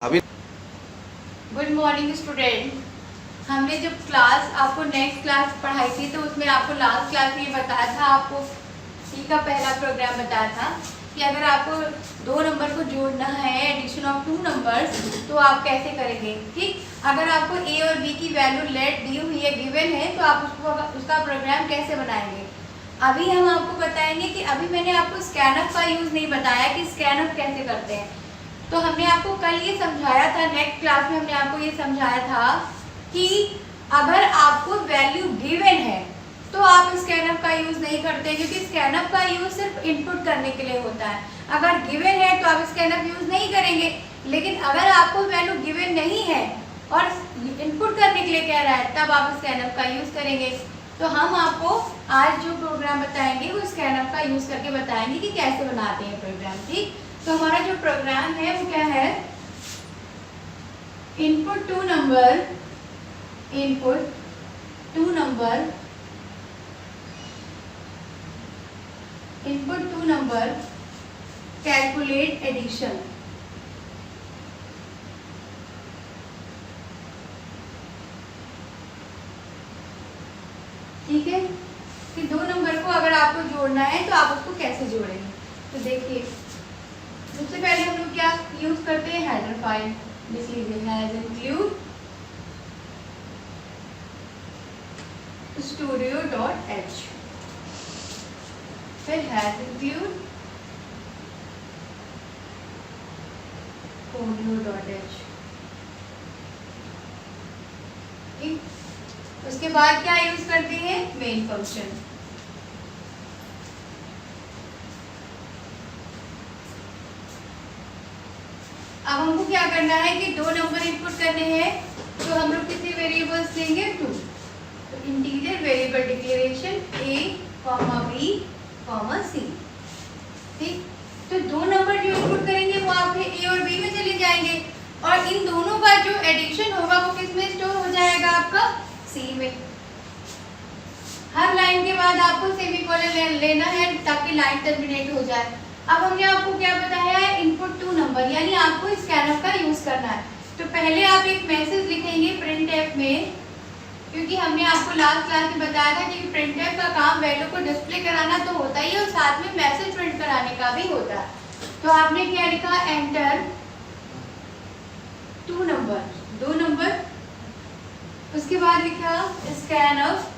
अभी good morning student. हमने जब क्लास आपको नेक्स्ट क्लास पढ़ाई थी तो उसमें आपको लास्ट क्लास में बताया था, आपको सी का पहला प्रोग्राम बताया था कि अगर आपको दो नंबर को जोड़ना है, एडिशन ऑफ टू नंबर्स, तो आप कैसे करेंगे। ठीक, अगर आपको ए और बी की वैल्यू लेट दी हुई है, गिवन है, तो आप उसका प्रोग्राम कैसे बनाएंगे। अभी हम आपको बताएंगे कि अभी मैंने आपको स्कैनअप का यूज़ नहीं बताया कि स्कैनअप कैसे करते हैं। तो हमने आपको कल ये समझाया था, नेक्स्ट क्लास में हमने आपको ये समझाया था कि अगर आपको वैल्यू गिवन है तो आप स्कैनअप का यूज़ नहीं करते, क्योंकि स्कैनअप का यूज़ सिर्फ इनपुट करने के लिए होता है। अगर गिवन है तो आप स्कैनअप यूज़ नहीं करेंगे, लेकिन अगर आपको वैल्यू गिवन नहीं है और इनपुट करने के लिए कह रहा है तब आप स्कैनअप का यूज़ करेंगे। तो हम आपको आज जो प्रोग्राम बताएंगे वो स्कैनअप का यूज़ करके बताएंगे कि कैसे बनाते हैं प्रोग्राम। ठीक, तो हमारा जो प्रोग्राम है वो क्या है, input two number calculate addition. ठीक है, कि दो नंबर को अगर आपको जोड़ना है तो आप उसको कैसे जोड़ेंगे। तो देखिए, सबसे पहले हम लोग क्या यूज करते हैं, हेडर फाइल लिख लीजिए, हैज इंक्लूड studio.h, फिर हैज इंक्लूड folio.h। ठीक, उसके बाद क्या यूज करते हैं, मेन फंक्शन। अब हमको क्या करना है कि दो नंबर इनपुट करने हैं, तो हम लोग कितने वेरिएबल्स लेंगे, 2। तो integer variable declaration a, b, c। ठीक, तो दो नंबर जो इनपुट करेंगे वो आपके a और b में चले जाएंगे, और इन दोनों का जो एडिशन होगा वो किस में स्टोर हो जाएगा, आपका c में। हर लाइन के बाद आपको सेमीकोलन लेना है ताकि लाइन टर्मिनेट हो जाए। अब हमने आपको क्या बताया है, इनपुट टू नंबर, यानी आपको स्कैनअप का यूज करना है। तो पहले आप एक मैसेज लिखेंगे प्रिंटएफ में, क्योंकि हमने आपको लास्ट क्लास में बताया था कि प्रिंटएफ का काम वैल्यू को डिस्प्ले कराना तो होता ही है और साथ में मैसेज प्रिंट कराने का भी होता है। तो आपने क्या लिखा, एंटर टू नंबर, दो नंबर, उसके बाद लिखा स्कैनअप।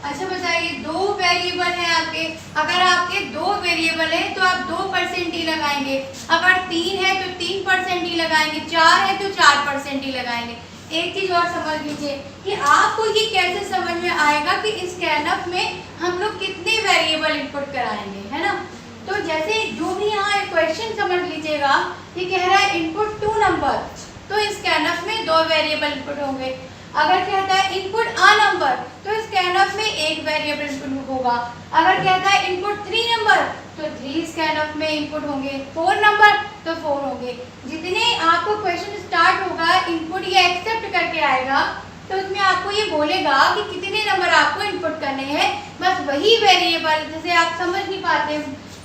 अच्छा बताइए, दो वेरिएबल है आपके, अगर आपके दो वेरिएबल है तो आप 2% ही लगाएंगे, अगर 3 है तो 3% ही लगाएंगे, 4 है तो 4% ही लगाएंगे। एक चीज और समझ लीजिए कि आपको ये कैसे समझ में आएगा कि स्कैनअप में हम लोग कितने वेरिएबल इनपुट कराएंगे, है ना। तो जैसे जो भी यहाँ क्वेश्चन समझ लीजिएगा, ये कह रहा है इनपुट टू नंबर, तो स्कैनअप में दो वेरिएबल इनपुट होंगे। अगर कहता है इनपुट अ नंबर, तो स्कैनअप में एक वेरिएबल इनपुट होगा। अगर कहता है इनपुट 3 नंबर, तो 3 स्कैनअप में इनपुट होंगे। 4 नंबर तो 4 होंगे। जितने आपको क्वेश्चन स्टार्ट होगा, इनपुट ये एक्सेप्ट करके आएगा, तो उसमें आपको ये बोलेगा कि कितने नंबर आपको इनपुट करने हैं। बस वही वेरिएबल, जैसे आप समझ नहीं पाते,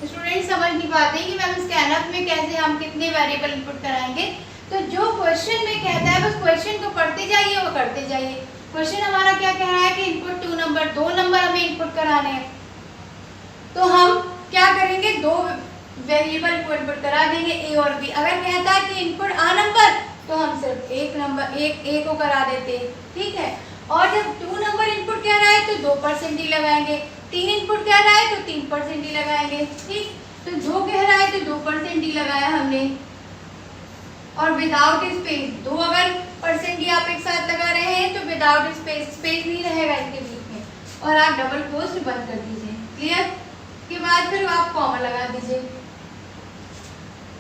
स्टूडेंट समझ नहीं पाते कि मैम स्कैनअप में कैसे हम कितने वेरिएबल इनपुट कराएंगे, तो जो क्वेश्चन में कहता है बस क्वेश्चन को पढ़ते जाइए और करते जाइए। क्वेश्चन हमारा क्या कह रहा है कि इनपुट टू नंबर, दो नंबर हमें इनपुट कराने हैं, तो हम क्या करेंगे, दो वेरिएबल को इनपुट करा देंगे, ए और बी। अगर कहता है कि इनपुट आ नंबर, तो हम सिर्फ एक नंबर, एक ए को करा देते हैं। ठीक है, और जब 2 नंबर इनपुट कह रहा है तो 2% ही लगाएंगे, 3 इनपुट कह रहा है तो 3% ही लगाएंगे। ठीक, तो जो कह रहा है तो 2% ही लगाया हमने, और विदाउट स्पेस, दो अगर परसेंट ही आप एक साथ लगा रहे हैं तो विदाउट स्पेस, स्पेस नहीं रहेगा इसके बीच में, और आप डबल कोट्स बंद कर दीजिए। क्लियर, के बाद फिर आप कॉमा लगा दीजिए।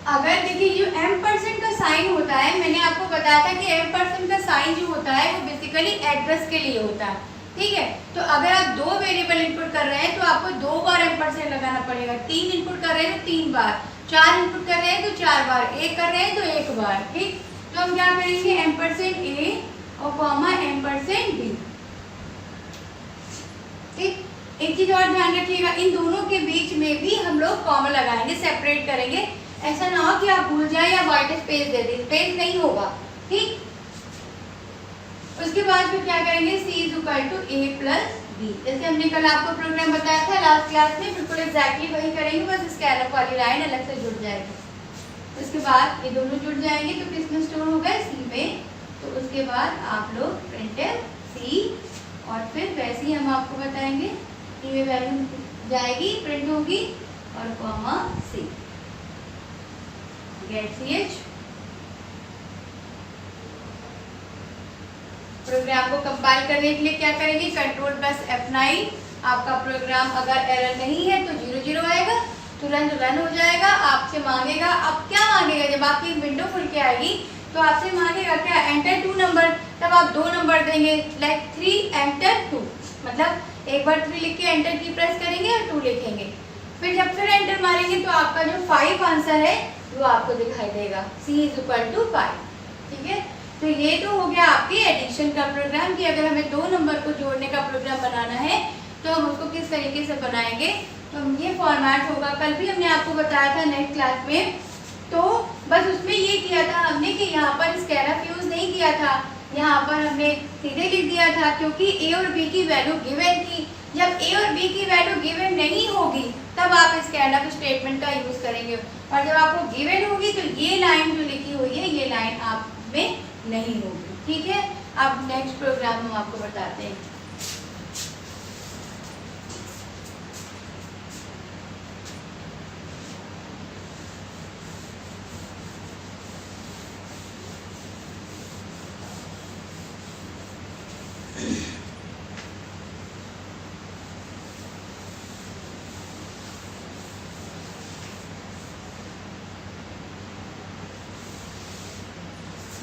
अगर देखिए जो M% का साइन होता है, मैंने आपको बताया था कि M% का साइन जो होता है वो बेसिकली एड्रेस के लिए होता है। ठीक है, तो अगर आप दो वेरिएबल इनपुट कर रहे हैं तो आपको 2 बार M% लगाना पड़ेगा। 3 इनपुट कर रहे हैं तो 3 बार, 4 इनपुट कर रहे हैं तो 4 बार, 1 कर रहे हैं तो 1 बार। ठीक, तो हम क्या करेंगे, M% और कॉमा M%B। ठीक, एक चीज और ध्यान रखिएगा, इन दोनों के बीच में भी हम लोग कॉमा लगाएंगे, सेपरेट करेंगे, ऐसा ना हो कि आप भूल जाए या व्हाइट स्पेस दे दें, स्पेस नहीं होगा, ठीक। उसके बाद फिर क्या करेंगे, c is equal to a plus B. जैसे हमने कल आपको प्रोग्राम बताया था लास्ट क्लास में, बिल्कुल एग्जैक्टली वही करेंगे, बस स्कैनअप वाली लाइन अलग से जुड़ जाएगी। उसके बाद ये दोनों जुड़ जाएंगे तो किस में स्टोर होगा, c में। तो उसके बाद आप लोग प्रिंटफ c, और फिर वैसे ही हम आपको बताएंगे c में वैल्यू जाएगी, प्रिंट होगी, और comma c, get ch। Program को कंपाइल करने के लिए क्या करेंगे, कंट्रोल प्लस F9। आपका प्रोग्राम अगर एरर नहीं है तो 00 आएगा, तुरंत रन हो जाएगा। आपसे मांगेगा, अब क्या मांगेगा, जब आपकी विंडो खुल के आएगी तो आपसे मांगेगा क्या, एंटर 2 नंबर। तब आप 2 नंबर देंगे, लाइक 3 एंटर 2, मतलब एक बार 3 लिख के एंटर की प्रेस करेंगे और 2 लिखेंगे। फिर जब फिर एंटर मारेंगे तो आपका जो 5 आंसर है वो आपको दिखाई देगा, c इज इक्वल टू 5, ठीक है। तो ये तो हो गया आपके एडिशन का प्रोग्राम कि अगर हमें 2 नंबर को जोड़ने का प्रोग्राम बनाना है तो हम उसको किस तरीके से बनाएंगे। तो ये फॉर्मेट होगा, कल भी हमने आपको बताया था नेक्स्ट क्लास में। तो बस उसमें ये किया था हमने कि यहाँ पर स्कैनअप यूज नहीं किया था, यहाँ पर हमने सीधे लिख दिया था, क्योंकि a और b की वैल्यू गिवन थी। जब a और b की वैल्यू गिवन नहीं होगी तब आप स्कैनअप स्टेटमेंट का यूज करेंगे, और जब आपको गिवन होगी तो ये लाइन जो लिखी हुई है ये लाइन आप में नहीं होगी, ठीक है। अब नेक्स्ट प्रोग्राम हम आपको बताते हैं।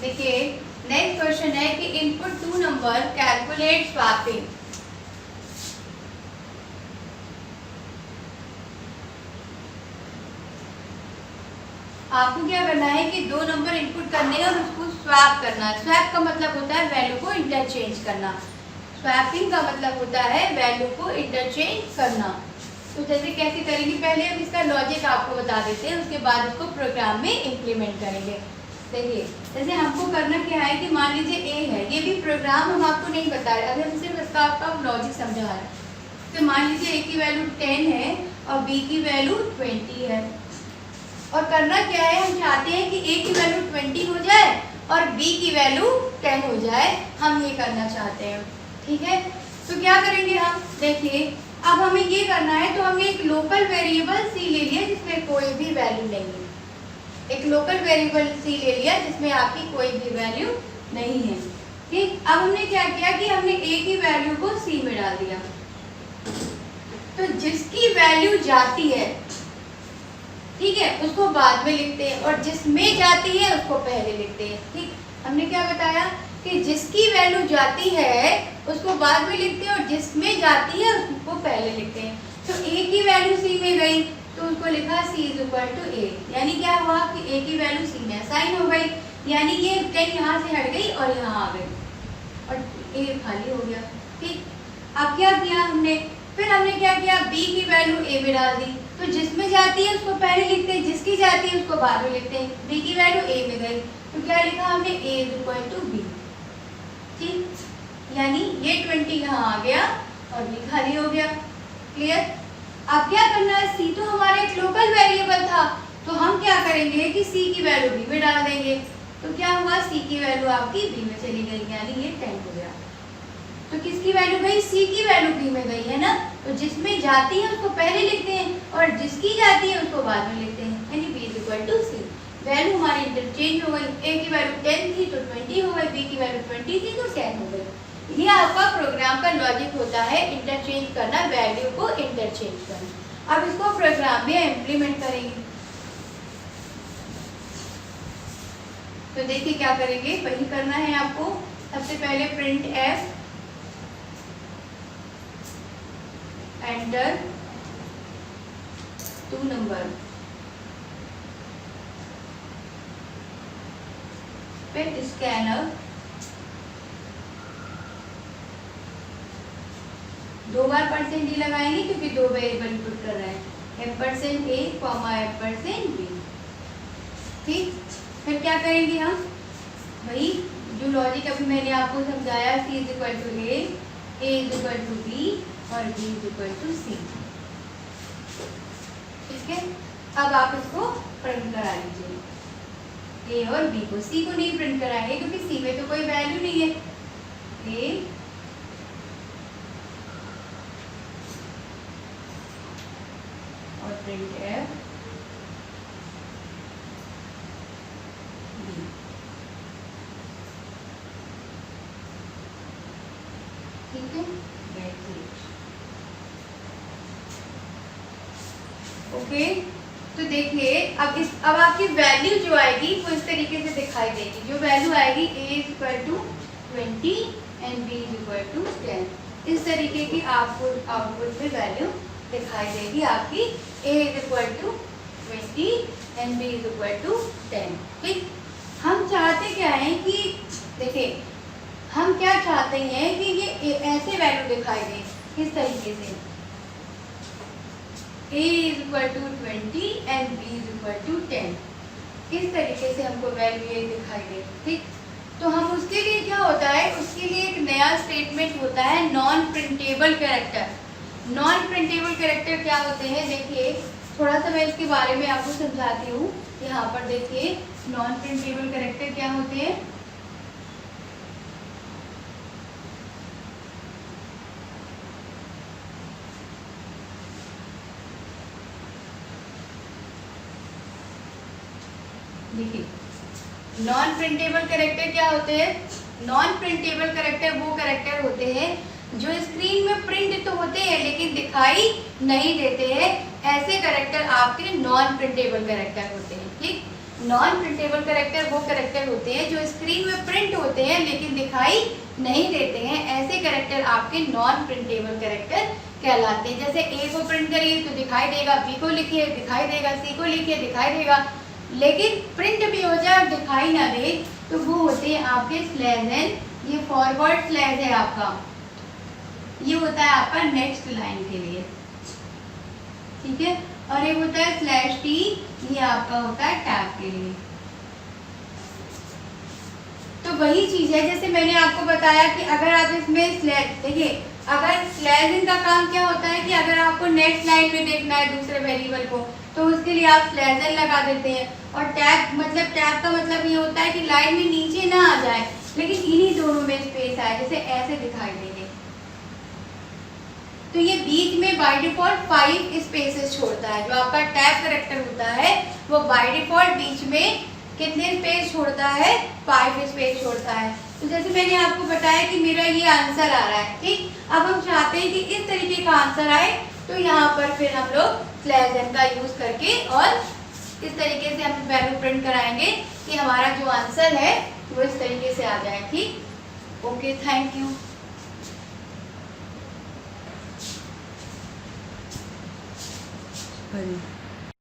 देखिए नेक्स्ट क्वेश्चन है कि इनपुट 2 नंबर कैलकुलेट स्वैपिंग। आपको क्या करना है कि 2 नंबर इनपुट करने हैं और उसको स्वैप करना है। स्वैप का मतलब होता है वैल्यू को इंटरचेंज करना, स्वैपिंग का मतलब होता है वैल्यू को इंटरचेंज करना। तो जैसे कैसे करेंगे, पहले हम इसका लॉजिक आपको बता देते हैं, उसके बाद उसको प्रोग्राम में इम्प्लीमेंट करेंगे। देखिए जैसे हमको करना क्या है कि मान लीजिए a है, ये भी प्रोग्राम हम आपको नहीं बता रहे, अगर हम सिर्फ इसका आपका लॉजिक समझा रहे हैं। तो मान लीजिए a की वैल्यू 10 है और b की वैल्यू 20 है, और करना क्या है, हम चाहते हैं कि a की वैल्यू 20 हो जाए और b की वैल्यू 10 हो जाए, हम ये करना चाहते हैं, ठीक है। तो क्या करेंगे हम, देखिए अब हमें ये करना है, तो हमने एक लोकल वेरिएबल c ले लिया जिसमें कोई भी वैल्यू नहीं है, एक लोकल वेरिएबल c ले लिया जिसमें आपकी कोई भी वैल्यू नहीं है, ठीक। अब हमने क्या किया कि हमने a की वैल्यू को c में डाल दिया, तो जिसकी वैल्यू जाती है, ठीक है, उसको बाद में लिखते हैं, और जिसमें जाती है उसको पहले लिखते हैं, ठीक। हमने क्या बताया कि जिसकी वैल्यू जाती है उसको बाद में लिखते हैं और जिसमें जाती है उसको पहले लिखते हैं। तो a की वैल्यू c में गई तो उसको लिखा c is equal to a, यानी क्या हुआ कि a की वैल्यू c में असाइन हो गई, यानी ये 10 यहाँ से हट गई और यहाँ आ गई और a खाली हो गया, ठीक। अब क्या किया हमने, फिर हमने क्या किया, b की वैल्यू a में डाल दी, तो जिसमें जाती है उसको पहले लिखते हैं, जिसकी जाती है उसको बाद में लिखते हैं। b की वैल्यू a में गई तो क्या लिखा हमने, a is equal to b, ठीक, यानी ये 20 यहाँ आ गया और b खाली हो गया, क्लियर। अब क्या करना है, c तो हमारा एक लोकल वेरिएबल था, तो हम क्या करेंगे कि c की वैल्यू b में डाल देंगे, तो क्या हुआ, c की वैल्यू आपकी b में चली गई, यानी ये 10 हो गया। तो किसकी वैल्यू गई, c की वैल्यू b में गई है ना, तो जिसमें जाती है उसको पहले लिखते हैं और जिसकी जाती है उसको बाद में लिखते हैं, यानी b is equal to c। Value हमारी इंटरचेंज हो गई, a की वैल्यू 10 थी तो 20 हो गई, b की वैल्यू 20 थी तो 10 हो गई। ये आपका प्रोग्राम का लॉजिक होता है, इंटरचेंज करना, वैल्यू को इंटरचेंज करना। अब इसको प्रोग्राम में इम्प्लीमेंट करेंगे, तो देखिए क्या करेंगे, वही करना है आपको। सबसे पहले प्रिंट f एंटर 2 नंबर, फिर स्कैनर, 2 बार %d लगाएंगे क्योंकि 2 वेरिएबल इनपुट कर रहे हैं, f%a, f%b। ठीक, फिर क्या करेंगे हम, वही जो लॉजिक अभी मैंने आपको समझाया, C is equal to A is equal to B और B is equal to C। ठीक है, अब आप इसको प्रिंट करा लीजिए, A और B को। C को नहीं प्रिंट कराएंगे क्योंकि C में तो कोई वैल्यू नहीं है। A और प्रिंट F B। ठीक है, ओके। तो देखिए अब आपकी वैल्यू जो आएगी वो इस तरीके से दिखाई देगी। जो वैल्यू आएगी A is equal to 20 and B is equal to 10। इस तरीके की आपको आउटपुट में वैल्यू दिखाई देगी आपकी। A is equal to 20 and B is equal to 10। ठीक, हम चाहते क्या है कि देखिए हम क्या चाहते हैं कि ये ऐसे वैल्यू दिखाई दे, किस तरीके से, A is equal to 20 and B is equal to 10। इस तरीके से हमको वैल्यू ये दिखाई दे। ठीक, तो हम उसके लिए क्या होता है, उसके लिए एक नया स्टेटमेंट होता है non printable character. Non printable character क्या होते हैं, देखिए थोड़ा सा मैं इसके बारे में आपको समझाती हूँ। यहाँ पर देखिए नॉन प्रिंटेबल कैरेक्टर क्या होते हैं। देखिए नॉन प्रिंटेबल कैरेक्टर क्या होते हैं। नॉन प्रिंटेबल कैरेक्टर वो कैरेक्टर होते हैं जो स्क्रीन में प्रिंट तो होते हैं लेकिन दिखाई नहीं देते हैं। ऐसे कैरेक्टर आपके नॉन प्रिंटेबल कैरेक्टर होते हैं। ठीक, नॉन प्रिंटेबल कैरेक्टर वो कैरेक्टर होते हैं जो स्क्रीन में प्रिंट होते हैं लेकिन दिखाई नहीं देते हैं। ऐसे कैरेक्टर आपके नॉन प्रिंटेबल कैरेक्टर कहलाते हैं। जैसे A को प्रिंट करिए तो दिखाई देगा, B को लिखिए दिखाई देगा, C को लिखिए दिखाई देगा, लेकिन प्रिंट भी हो जाए और दिखाई ना दे तो वो होते हैं आपके स्लैश एन। ये फॉरवर्ड स्लैश है आपका, ये होता है आपका नेक्स्ट लाइन के लिए। ठीक है, और एक होता है स्लैश टी, ये आपका होता है टैब के लिए। तो वही चीज है जैसे मैंने आपको बताया कि अगर आप इसमें स्लैश देखिए, अगर स्लैश इन का काम क्या होता है कि अगर आपको नेक्स्ट लाइन में देखना है दूसरे वेरिएबल को तो उसके लिए आप स्लैश एन लगा देते हैं। और टैब का मतलब ये होता है कि लाइन में नीचे ना आ जाए लेकिन इन्हीं दोनों में स्पेस आए, जैसे ऐसे दिखाई देंगे। तो ये बीच में बाय डिफॉल्ट 5 स्पेसेस छोड़ता है। जो आपका टैब कैरेक्टर होता है वो बाय डिफॉल्ट बीच में कितने स्पेस छोड़ता है, 5 स्पेस छोड़ता है। तो जैसे मैंने आपको बताया कि मेरा ये आंसर आ रहा है। ठीक, अब हम चाहते हैं कि इस तरीके का आंसर आए तो यहाँ पर फिर हम लोग स्लैश एन का यूज करके और इस तरीके से हम वैल्यू प्रिंट कराएंगे कि हमारा जो आंसर है वो इस तरीके से आ जाए। ठीक, ओके, थैंक यू।